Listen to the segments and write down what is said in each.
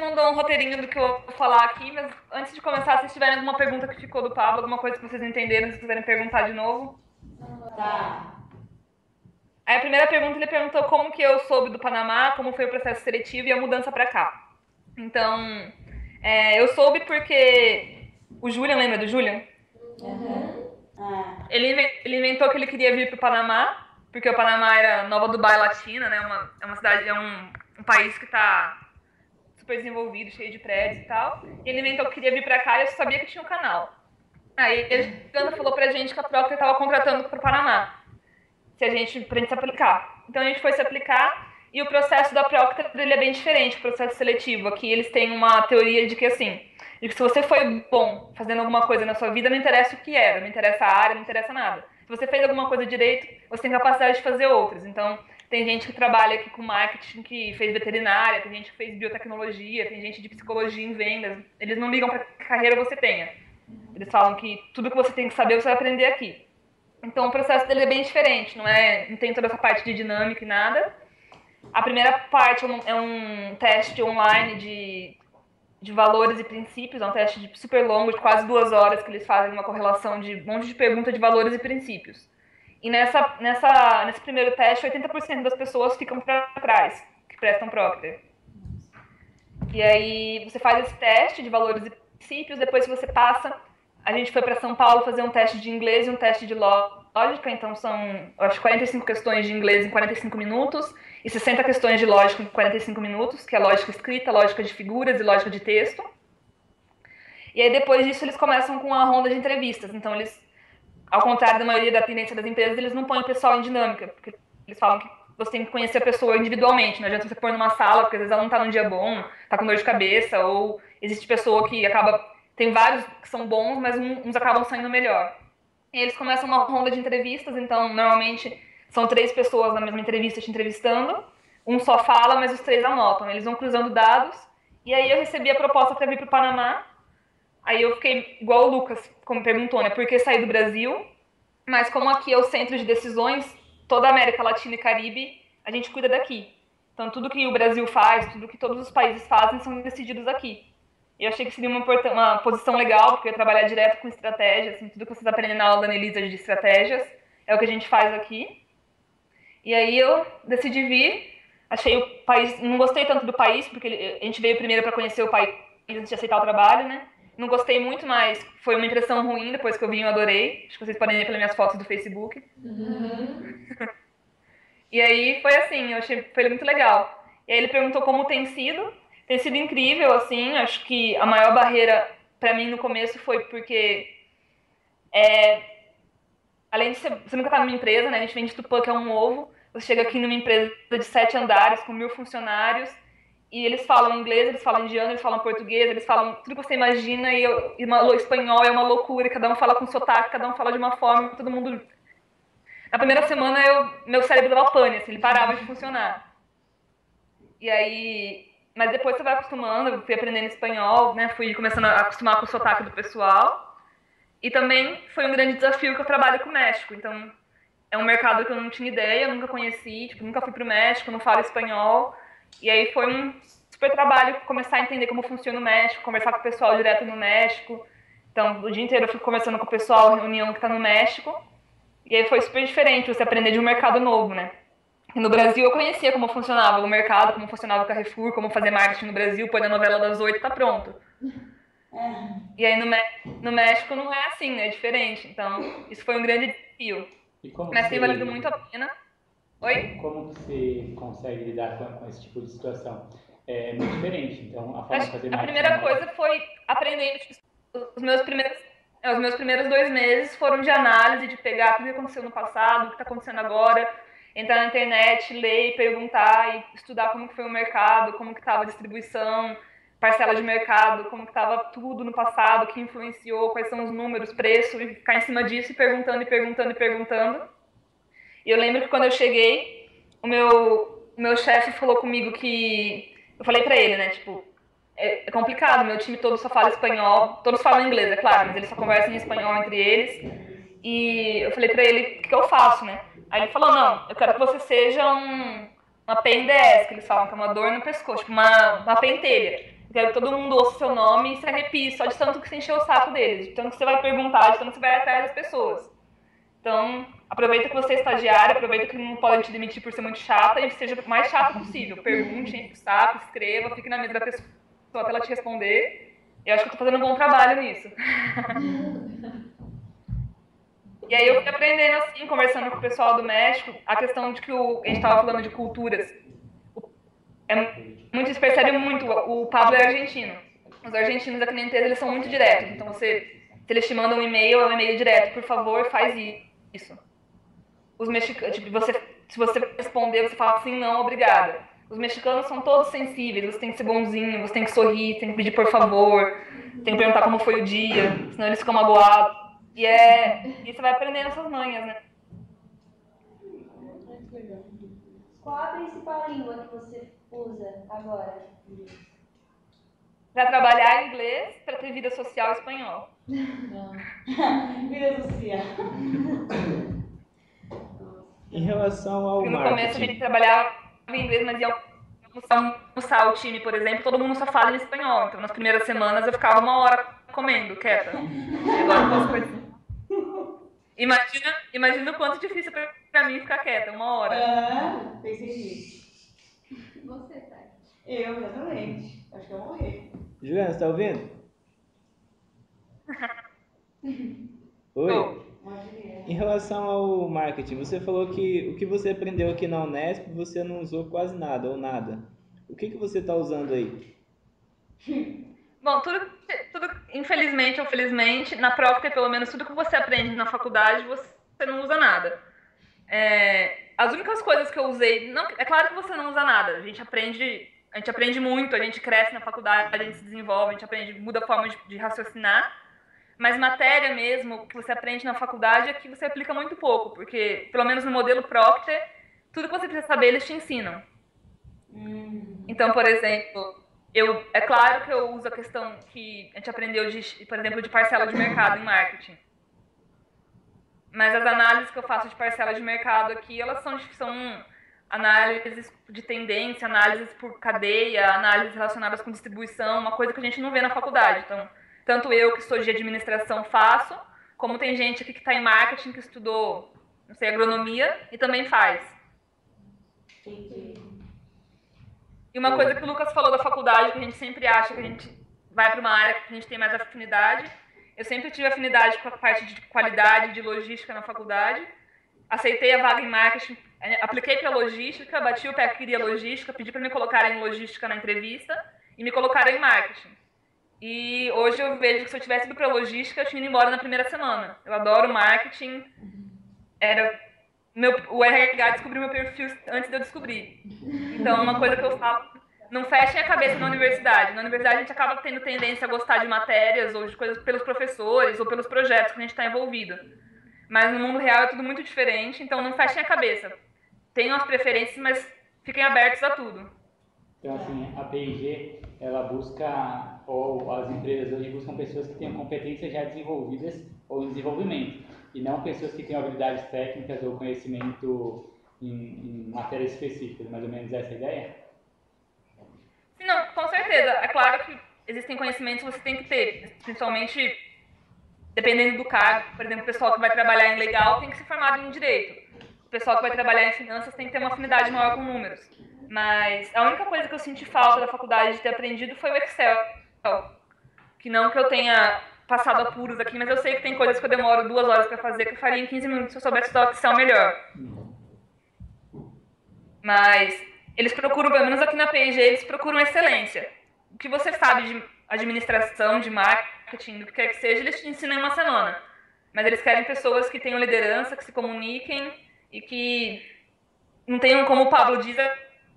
mandou um roteirinho do que eu vou falar aqui, mas antes de começar, se tiverem alguma pergunta que ficou do Pablo, alguma coisa que vocês entenderam, se quiserem perguntar de novo. Tá. Aí a primeira pergunta, ele perguntou como que eu soube do Panamá, como foi o processo seletivo e a mudança para cá. Então, eu soube porque o Julian, lembra do Julian? Ele inventou que ele queria vir para o Panamá, porque o Panamá era Nova Dubai Latina, né? É uma cidade, um país que está super desenvolvido, cheio de prédios e tal. E ele inventou que queria vir para cá e eu só sabia que tinha um canal. Aí a Ana falou pra gente que a Procter estava contratando para o Panamá, pra gente se aplicar. Então a gente foi se aplicar e o processo da Procter ele é bem diferente, o processo seletivo. Aqui eles têm uma teoria de que assim, de que se você foi bom fazendo alguma coisa na sua vida, não interessa o que era, não interessa a área, não interessa nada. Se você fez alguma coisa direito, você tem capacidade de fazer outras. Então tem gente que trabalha aqui com marketing, que fez veterinária, tem gente que fez biotecnologia, tem gente de psicologia em vendas. Eles não ligam para que carreira você tenha. Eles falam que tudo que você tem que saber, você vai aprender aqui. Então o processo dele é bem diferente, não tem toda essa parte de dinâmica e nada. A primeira parte é um teste online de valores e princípios, é um teste super longo, de quase 2 horas, que eles fazem uma correlação de um monte de perguntas de valores e princípios. E nesse primeiro teste, 80% das pessoas ficam para trás, que prestam Procter. E aí você faz esse teste de valores e princípios, depois que você passa, a gente foi para São Paulo fazer um teste de inglês e um teste de lógica, então são, acho, 45 questões de inglês em 45 minutos e 60 questões de lógica em 45 minutos, que é lógica escrita, lógica de figuras e lógica de texto. E aí depois disso eles começam com a ronda de entrevistas, então eles, ao contrário da maioria da tendência das empresas, eles não põem o pessoal em dinâmica, porque eles falam que você tem que conhecer a pessoa individualmente, não adianta você pôr numa sala, porque às vezes ela não tá num dia bom, tá com dor de cabeça, ou existe pessoa que acaba... Tem vários que são bons, mas uns acabam saindo melhor. E eles começam uma ronda de entrevistas, então normalmente são 3 pessoas na mesma entrevista te entrevistando, um só fala, mas os 3 anotam. Eles vão cruzando dados, e aí eu recebi a proposta para vir para o Panamá. Aí eu fiquei igual o Lucas, como perguntou, né? Por que sair do Brasil? Mas como aqui é o centro de decisões, toda a América Latina e Caribe, a gente cuida daqui. Então tudo que o Brasil faz, tudo que todos os países fazem são decididos aqui. E eu achei que seria uma posição legal, porque eu ia trabalhar direto com estratégia, assim, tudo que vocês aprendem na aula da Anelisa de estratégias é o que a gente faz aqui. E aí eu decidi vir, achei o país, não gostei tanto do país, porque a gente veio primeiro para conhecer o país antes de aceitar o trabalho, né? Não gostei muito, mas foi uma impressão ruim, depois que eu vim eu adorei. Acho que vocês podem ver pelas minhas fotos do Facebook. E aí foi assim, eu achei foi muito legal. E aí ele perguntou como tem sido. Tem sido incrível, assim, acho que a maior barreira para mim no começo foi porque, além de você nunca tá numa empresa, né, a gente vem de Tupã, que é um ovo, você chega aqui numa empresa de 7 andares, com 1000 funcionários, e eles falam inglês, eles falam indiano, eles falam português, eles falam tudo que você imagina, e espanhol é uma loucura, cada um fala com sotaque, cada um fala de uma forma, todo mundo... Na primeira semana, meu cérebro dava pane, assim, ele parava de funcionar. E aí... Mas depois você vai acostumando, eu fui aprendendo espanhol, né? Fui começando a acostumar com o sotaque do pessoal. E também foi um grande desafio que eu trabalho com o México. Então, é um mercado que eu não tinha ideia, eu nunca conheci, tipo, nunca fui pro México, não falo espanhol. E aí foi um super trabalho começar a entender como funciona o México, conversar com o pessoal direto no México. Então, o dia inteiro eu fico conversando com o pessoal, reunião que tá no México. E aí foi super diferente você aprender de um mercado novo, né? No Brasil eu conhecia como funcionava o mercado, como funcionava o Carrefour, como fazer marketing no Brasil, põe na novela das 8 tá pronto. E aí no México não é assim, né? É diferente. Então, isso foi um grande desafio. Mas tem valido muito a pena. Oi? Como você consegue lidar com esse tipo de situação? É muito diferente, então a forma de fazer a primeira coisa foi aprender, tipo, os meus primeiros 2 meses foram de análise, de pegar tudo que aconteceu no passado, o que está acontecendo agora, entrar na internet, ler, perguntar e estudar como que foi o mercado, como que estava a distribuição, parcela de mercado, como que estava tudo no passado, o que influenciou, quais são os números, preço, e ficar em cima disso e perguntando e perguntando e perguntando. E eu lembro que quando eu cheguei, o meu chefe falou comigo que... Eu falei pra ele, né, tipo, é complicado, meu time todo só fala espanhol, todos falam inglês, é claro, mas eles só conversam em espanhol entre eles. E eu falei pra ele, o que eu faço, né? Aí ele falou, não, eu quero que você seja uma PNDS, que eles falam, que é uma dor no pescoço, tipo uma pentelha. Eu quero que todo mundo ouça o seu nome e se arrepie só de tanto que você encheu o saco deles, de tanto que você vai perguntar, de tanto que você vai atrás das pessoas. Então, aproveita que você é estagiária, aproveita que não podem te demitir por ser muito chata e seja o mais chata possível. Pergunte, enche o saco, escreva, fique na mesa da pessoa até ela te responder. Eu acho que eu tô fazendo um bom trabalho nisso. E aí eu fui aprendendo assim, conversando com o pessoal do México, a questão de que a gente estava falando de culturas. Muito, se percebe muito. O Pablo é argentino. Os argentinos aqui na empresa, eles são muito diretos. Então, se eles te mandam um e-mail, é um e-mail direto. Por favor, faz isso. Os mexicanos, tipo, se você responder, você fala assim, não, obrigada. Os mexicanos são todos sensíveis, você tem que ser bonzinho, você tem que sorrir, tem que pedir por favor, tem que perguntar como foi o dia, senão eles ficam magoados. E você vai aprendendo essas manhas, né? Qual a principal língua que você usa agora? Para trabalhar em inglês, para ter vida social espanhol. Vida social. Em relação ao Porque no marketing... começo a gente trabalhava em inglês, mas ia almoçar o time, por exemplo, todo mundo só fala em espanhol. Então, nas primeiras semanas, eu ficava 1 hora comendo, quieta. E agora eu posso coisa. Imagina o quanto difícil pra mim ficar quieta, 1 hora. Pensei nisso. Você, tá? Eu, exatamente. Acho que eu vou morrer. Juliana, você tá ouvindo? Oi? Em relação ao marketing, você falou que o que você aprendeu aqui na Unesp, você não usou quase nada, ou nada. O que você está usando aí? Bom, tudo, infelizmente ou felizmente, na Procter, pelo menos, tudo que você aprende na faculdade, você não usa nada. As únicas coisas que eu usei... Não, é claro que você não usa nada. A gente aprende muito, a gente cresce na faculdade, a gente se desenvolve, a gente aprende, muda a forma de raciocinar. Mas matéria mesmo, que você aprende na faculdade, é que você aplica muito pouco. Porque, pelo menos no modelo Procter, tudo que você precisa saber, eles te ensinam. Então, por exemplo... é claro que eu uso a questão que a gente aprendeu, por exemplo, de parcela de mercado em marketing. Mas as análises que eu faço de parcela de mercado aqui, elas são análises de tendência, análises por cadeia, análises relacionadas com distribuição, uma coisa que a gente não vê na faculdade. Então, tanto eu, que sou de administração, faço, como tem gente aqui que está em marketing, que estudou, não sei, agronomia, e também faz. Entendi. E uma coisa que o Lucas falou da faculdade, que a gente sempre acha que a gente vai para uma área que a gente tem mais afinidade. Eu sempre tive afinidade com a parte de qualidade, de logística na faculdade. Aceitei a vaga em marketing, apliquei para logística, bati o pé que queria logística, pedi para me colocarem em logística na entrevista e me colocaram em marketing. E hoje eu vejo que se eu tivesse ido para logística, eu tinha ido embora na primeira semana. Eu adoro marketing. O RH descobriu meu perfil antes de eu descobrir. Então, uma coisa que eu falo, não fechem a cabeça na universidade. Na universidade a gente acaba tendo tendência a gostar de matérias ou de coisas pelos professores ou pelos projetos que a gente está envolvido. Mas no mundo real é tudo muito diferente, então não fechem a cabeça. Tenham as preferências, mas fiquem abertos a tudo. Então, assim, a P&G, ela busca, ou as empresas hoje buscam pessoas que tenham competências já desenvolvidas ou em desenvolvimento, e não pessoas que tenham habilidades técnicas ou conhecimento em matérias específicas. Mais ou menos essa é a ideia? Sim, não, com certeza. É claro que existem conhecimentos que você tem que ter, principalmente dependendo do cargo. Por exemplo, o pessoal que vai trabalhar em legal tem que ser formado em direito. O pessoal que vai trabalhar em finanças tem que ter uma afinidade maior com números. Mas a única coisa que eu senti falta da faculdade de ter aprendido foi o Excel. Que não que eu tenha passado apuros aqui, mas eu sei que tem coisas que eu demoro 2 horas para fazer que eu faria em 15 minutos se eu soubesse usar o Excel melhor. Mas eles procuram, pelo menos aqui na P&G, eles procuram excelência. O que você sabe de administração, de marketing, do que quer que seja, eles te ensinam em 1 semana. Mas eles querem pessoas que tenham liderança, que se comuniquem e que não tenham, como o Pablo diz,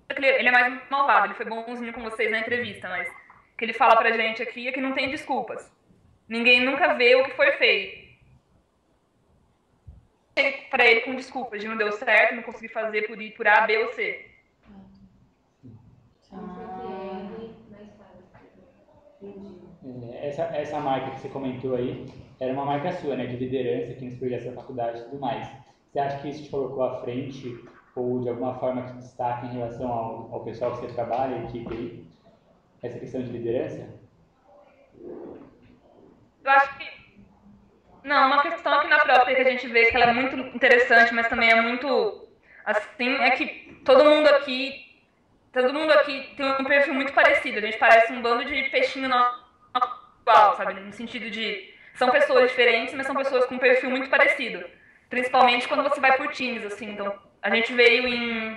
ele é mais malvado, ele foi bonzinho com vocês na entrevista, mas o que ele fala pra gente aqui é que não tem desculpas. Ninguém nunca vê o que foi feito. Para ele com desculpas de não deu certo, não consegui fazer por A, B ou C. Essa marca que você comentou aí era uma marca sua, né, de liderança aqui nos projetos da faculdade e tudo mais. Você acha que isso te colocou à frente ou de alguma forma te destaca em relação ao pessoal que você trabalha, a equipe aí? essa questão de liderança? Eu acho que não, uma questão aqui na própria que a gente vê que ela é muito interessante, mas também é muito assim, é que todo mundo aqui tem um perfil muito parecido. A gente parece um bando de peixinho igual, sabe? No sentido de são pessoas diferentes, mas são pessoas com um perfil muito parecido. Principalmente quando você vai por times, assim. Então, a gente veio em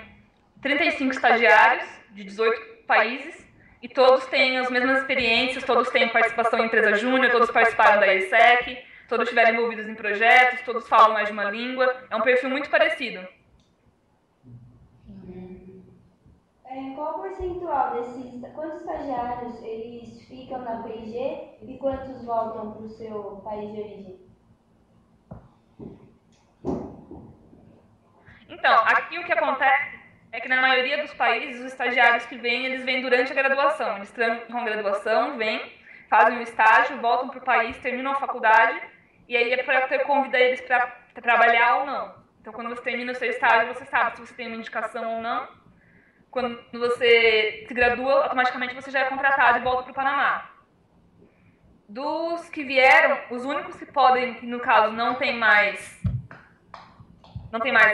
35 estagiários de 18 países e todos têm as mesmas experiências, todos têm participação em empresa júnior, todos participaram da ESEC, todos estiveram envolvidos em projetos, todos falam mais de uma língua. É um perfil muito parecido. Qual o percentual desses... Quantos estagiários eles ficam na P&G e quantos voltam para o seu país de origem? Então, aqui o que acontece é que na maioria dos países, os estagiários que vêm, eles vêm durante a graduação. Eles trancam a graduação, vêm, fazem um estágio, voltam para o país, terminam a faculdade, e aí é para convidar eles para trabalhar ou não. Então, quando você termina o seu estágio, você sabe se você tem uma indicação ou não. Quando você se gradua, automaticamente você já é contratado e volta para o Panamá. Dos que vieram, os únicos que podem, que no caso não tem mais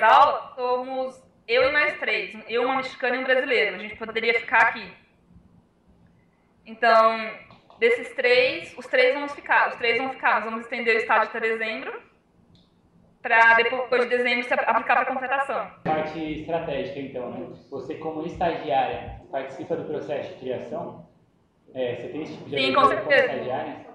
aula, somos eu e mais 3. Eu, uma mexicana e um brasileiro. A gente poderia ficar aqui. Então, desses 3, os 3 vamos ficar. Os 3 vão ficar. Nós vamos estender o estágio até dezembro, para depois de dezembro se aplicar para a contratação. Parte estratégica, então, né? Você, como estagiária, participa do processo de criação? Você tem esse tipo de habilidade como estagiária?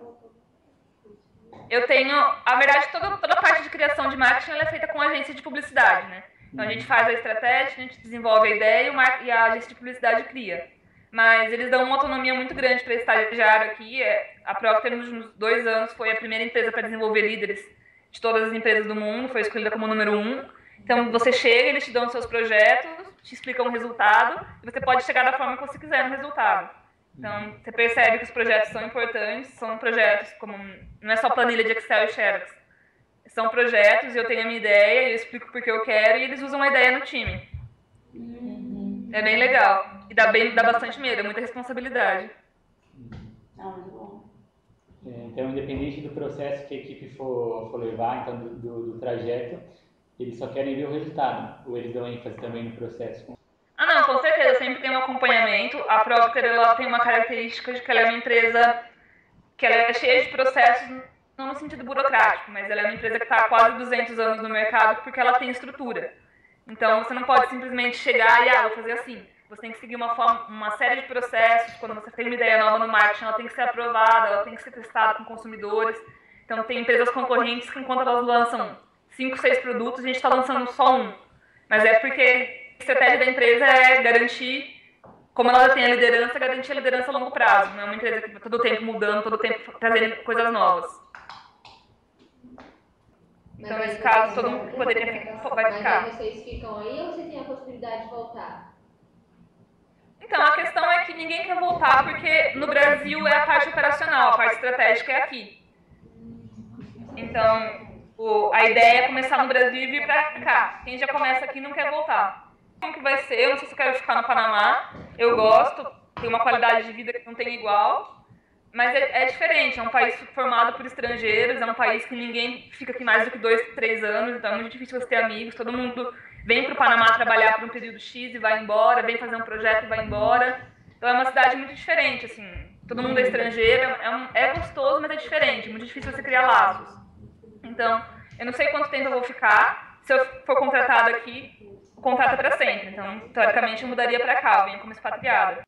Eu tenho, a verdade, toda a parte de criação de marketing ela é feita com a agência de publicidade, né? Então a gente faz a estratégia, a gente desenvolve a ideia e a agência de publicidade cria. Mas eles dão uma autonomia muito grande para estagiário aqui. A Procter, nos últimos 2 anos, foi a primeira empresa para desenvolver líderes de todas as empresas do mundo, foi escolhida como número 1. Então você chega, eles te dão os seus projetos, te explicam o resultado, e você pode chegar da forma que você quiser no resultado. Então você percebe que os projetos são importantes, são projetos como, não é só planilha de Excel e Xerox. São projetos, e eu tenho a minha ideia, eu explico porque eu quero, e eles usam a ideia no time. É bem legal. E dá bastante medo, é muita responsabilidade. Então, independente do processo que a equipe for levar, então do trajeto, eles só querem ver o resultado, ou eles dão ênfase também no processo? Ah, não, com certeza, sempre tem um acompanhamento. A Procter, ela tem uma característica de que ela é uma empresa que ela é cheia de processos, não no sentido burocrático, mas ela é uma empresa que está há quase 200 anos no mercado porque ela tem estrutura. Então, você não pode simplesmente chegar e, vou fazer assim. Você tem que seguir uma série de processos. Quando você tem uma ideia nova no marketing, ela tem que ser aprovada, ela tem que ser testada com consumidores. Então, tem empresas concorrentes que, enquanto elas lançam 5, 6 produtos, a gente está lançando só um. Mas é porque a estratégia da empresa é garantir, como ela tem a liderança, garantir a liderança a longo prazo. Não é uma empresa que está todo o tempo mudando, todo o tempo trazendo coisas novas. Então, nesse caso, todo mundo poderia vai ficar. Mas vocês ficam aí ou você tem a possibilidade de voltar? Então, a questão é que ninguém quer voltar porque no Brasil é a parte operacional, a parte estratégica é aqui. Então, a ideia é começar no Brasil e vir pra cá. Quem já começa aqui não quer voltar. Como que vai ser? Eu não sei se eu quero ficar no Panamá. Eu gosto, tem uma qualidade de vida que não tem igual. Mas é diferente, é um país formado por estrangeiros, é um país que ninguém fica aqui mais do que 2, 3 anos, então é muito difícil você ter amigos, todo mundo vem para o Panamá trabalhar por um período X e vai embora, vem fazer um projeto e vai embora. Então é uma cidade muito diferente, assim, todo mundo é estrangeiro, é gostoso, mas é diferente, muito difícil você criar laços. Então, eu não sei quanto tempo eu vou ficar, se eu for contratada aqui, o contrato é para sempre, então, teoricamente, eu mudaria para cá, eu venho como expatriada.